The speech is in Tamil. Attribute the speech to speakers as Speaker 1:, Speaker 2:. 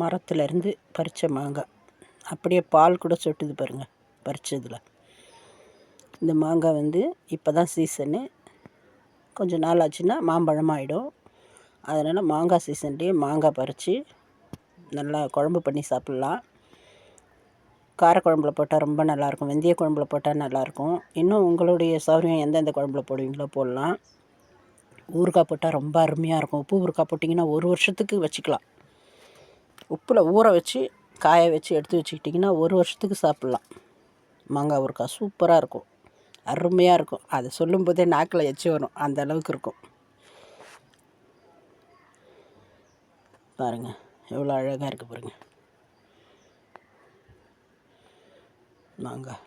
Speaker 1: மரத்துலேருந்து பறித்த மாங்காய். அப்படியே பால் கூட சொட்டுது பாருங்கள் பறித்ததில். இந்த மாங்காய் வந்து இப்போ தான் சீசனு. கொஞ்சம் நாள் ஆச்சுன்னா மாம்பழமாகிடும். அதனால் மாங்காய் சீசன்லேயே மாங்காய் பறித்து நல்லா குழம்பு பண்ணி சாப்பிட்லாம். காரக்குழம்புல போட்டால் ரொம்ப நல்லாயிருக்கும். வெந்தய குழம்புல போட்டால் நல்லாயிருக்கும். இன்னும் உங்களுடைய சௌகரியம் எந்தெந்த குழம்புல போடுவீங்களோ போடலாம். ஊறுகாய் போட்டால் ரொம்ப அருமையாக இருக்கும். உப்பு ஊறுகாய் போட்டிங்கன்னா 1 வருஷத்துக்கு வச்சுக்கலாம். உப்பில் ஊற வச்சு காய வச்சு எடுத்து வச்சுக்கிட்டிங்கன்னா 1 வருஷத்துக்கு சாப்பிட்லாம். மாங்காய் ஊறுகாய் சூப்பராக இருக்கும், அருமையாக இருக்கும். அதை சொல்லும்போதே நாக்கில் எச்சி வரும், அந்த அளவுக்கு இருக்கும். பாருங்கள் எவ்வளோ அழகாக இருக்குது பாருங்கள் மாங்காய்.